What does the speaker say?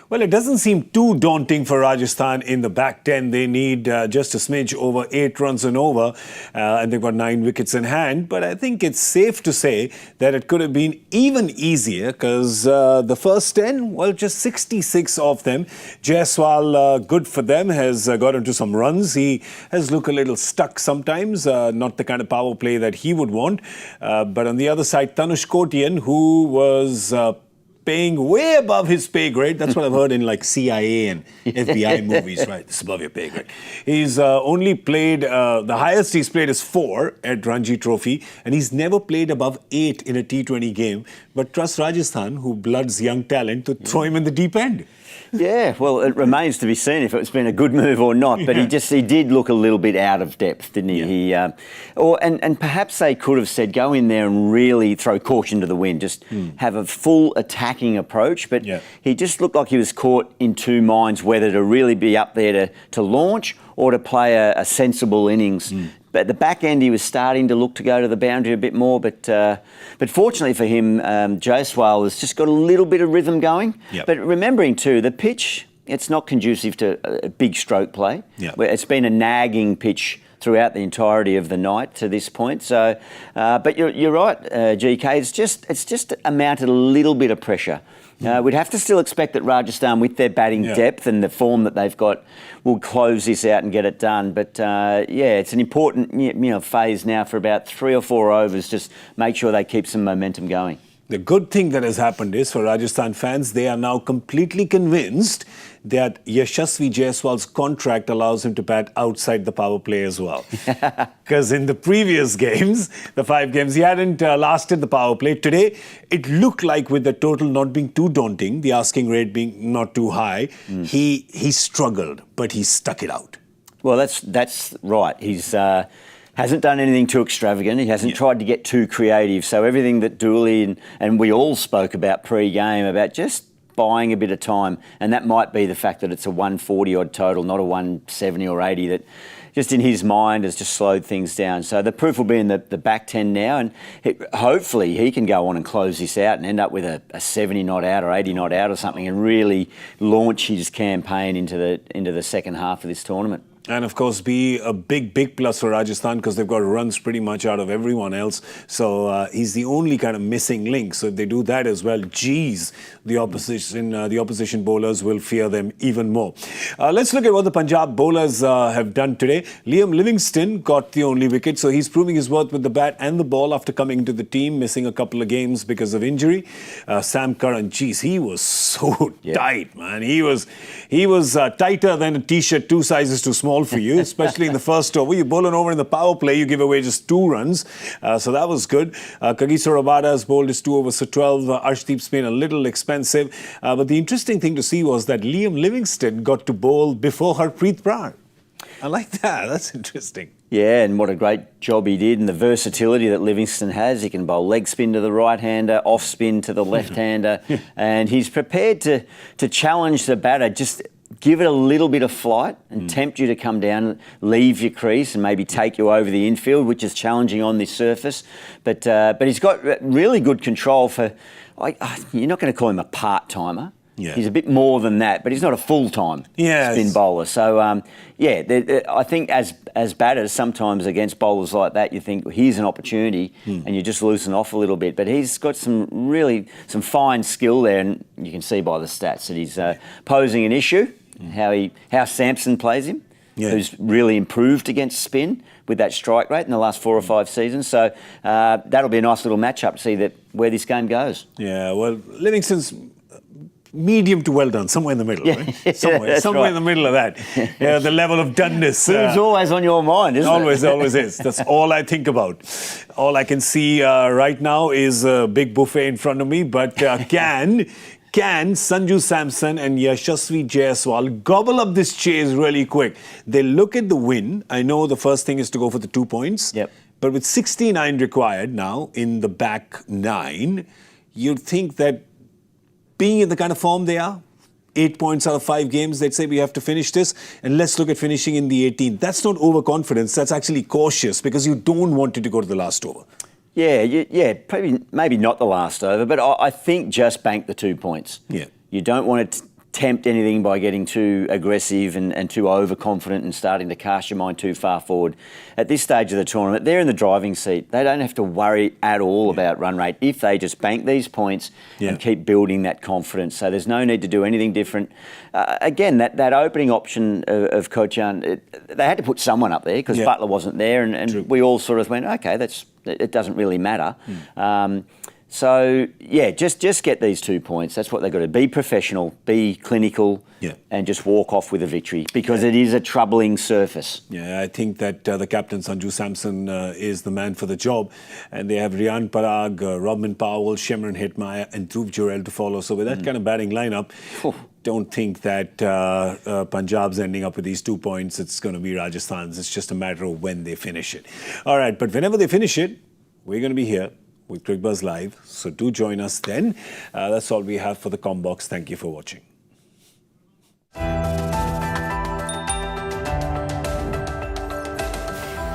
Well, it doesn't seem too daunting for Rajasthan in the back 10. They need just a smidge over 8 runs and over, and they've got 9 wickets in hand. But I think it's safe to say that it could have been even easier because the first 10, well, just 66 of them. Jaiswal, good for them, has got into some runs. He has looked a little stuck sometimes, not the kind of power play that he would want. But on the other side, Tanush Kotian, who was paying way above his pay grade. That's what I've heard in like CIA and FBI movies, right? This is above your pay grade. He's only played, the highest he's played is 4 at Ranji Trophy, and he's never played above 8 in a T20 game. But trust Rajasthan, who bloods young talent, to throw him in the deep end. Yeah, well, it remains to be seen if it's been a good move or not. But he did look a little bit out of depth, didn't he? Yeah. And perhaps they could have said, go in there and really throw caution to the wind, just have a full attacking approach. But he just looked like he was caught in two minds, whether to really be up there to launch or to play a sensible innings. But at the back end, he was starting to look to go to the boundary a bit more. But fortunately for him, Jaiswal has just got a little bit of rhythm going. But remembering too, the pitch, it's not conducive to a big stroke play. It's been a nagging pitch throughout the entirety of the night to this point. So, but you're right, GK. It's just amounted a little bit of pressure. We'd have to still expect that Rajasthan, with their batting depth and the form that they've got, will close this out and get it done. But it's an important phase now for about 3 or 4 overs. Just make sure they keep some momentum going. The good thing that has happened is, for Rajasthan fans, they are now completely convinced that Yashasvi Jaiswal's contract allows him to bat outside the power play as well. Because in the previous games, the 5 games, he hadn't lasted the power play. Today, it looked like, with the total not being too daunting, the asking rate being not too high, he struggled, but he stuck it out. Well, that's right. He's hasn't done anything too extravagant. He hasn't tried to get too creative. So everything that Dooley and we all spoke about pre-game, about just buying a bit of time, and that might be the fact that it's a 140-odd total, not a 170 or 80, that just in his mind has just slowed things down. So the proof will be in the back 10 now, and hopefully he can go on and close this out and end up with a 70 not out or 80 not out or something, and really launch his campaign into the second half of this tournament. And, of course, be a big plus for Rajasthan, because they've got runs pretty much out of everyone else. So he's the only kind of missing link. So if they do that as well, geez, the opposition bowlers will fear them even more. Let's look at what the Punjab bowlers have done today. Liam Livingstone got the only wicket, so he's proving his worth with the bat and the ball after coming into the team, missing a couple of games because of injury. Sam Curran, geez, he was so tight, man. He was tighter than a T-shirt 2 sizes too small for you, especially in the first over. You bowl an over in the power play, you give away just 2 runs. So that was good. Kagiso Rabada has bowled his 2 overs for 12. Arshdeep's been a little expensive. But the interesting thing to see was that Liam Livingstone got to bowl before Harpreet Brar. I like that. That's interesting. Yeah, and what a great job he did, and the versatility that Livingstone has. He can bowl leg spin to the right-hander, off spin to the left-hander, and he's prepared to challenge the batter. Just give it a little bit of flight and tempt you to come down, leave your crease and maybe take you over the infield, which is challenging on this surface. But he's got really good control for, you're not going to call him a part-timer. He's a bit more than that, but he's not a full-time spin bowler. So, I think as batters, sometimes against bowlers like that, you think, well, here's an opportunity, and you just loosen off a little bit. But he's got some fine skill there, and you can see by the stats that he's posing an issue, how Sampson plays him, who's really improved against spin with that strike rate in the last 4 or 5 seasons. So that'll be a nice little match-up to see where this game goes. Yeah, well, Livingstone's medium to well done, somewhere in the middle, right? Somewhere in the middle of that. The level of doneness. It's always on your mind, isn't it? Always is. That's all I think about. All I can see right now is a big buffet in front of me, but can Sanju Samson and Yashasvi Jaiswal gobble up this chase really quick? They look at the win. I know the first thing is to go for the 2 points. But with 69 required now in the back 9, you'd think that being in the kind of form they are, 8 points out of 5 games, they'd say we have to finish this, and let's look at finishing in the 18th. That's not overconfidence, that's actually cautious, because you don't want it to go to the last over. Maybe not the last over, but I think just bank the 2 points. You don't want to tempt anything by getting too aggressive and too overconfident and starting to cast your mind too far forward. At this stage of the tournament, they're in the driving seat. They don't have to worry at all about run rate if they just bank these points and keep building that confidence. So there's no need to do anything different. Again, that opening option of Kotian, they had to put someone up there because Butler wasn't there, and we all sort of went, okay, it doesn't really matter. So, yeah, just get these 2 points. That's what they've got to be professional, be clinical, and just walk off with a victory because it is a troubling surface. Yeah, I think that the captain, Sanju Samson, is the man for the job. And they have Rian Parag, Robin Powell, Shimron Hetmyer, and Dhruv Jurel to follow. So with that kind of batting lineup, don't think that Punjab's ending up with these 2 points. It's going to be Rajasthan's. It's just a matter of when they finish it. All right, but whenever they finish it, we're going to be here with Cricbuzz Live. So do join us then. That's all we have for the Comm Box. Thank you for watching.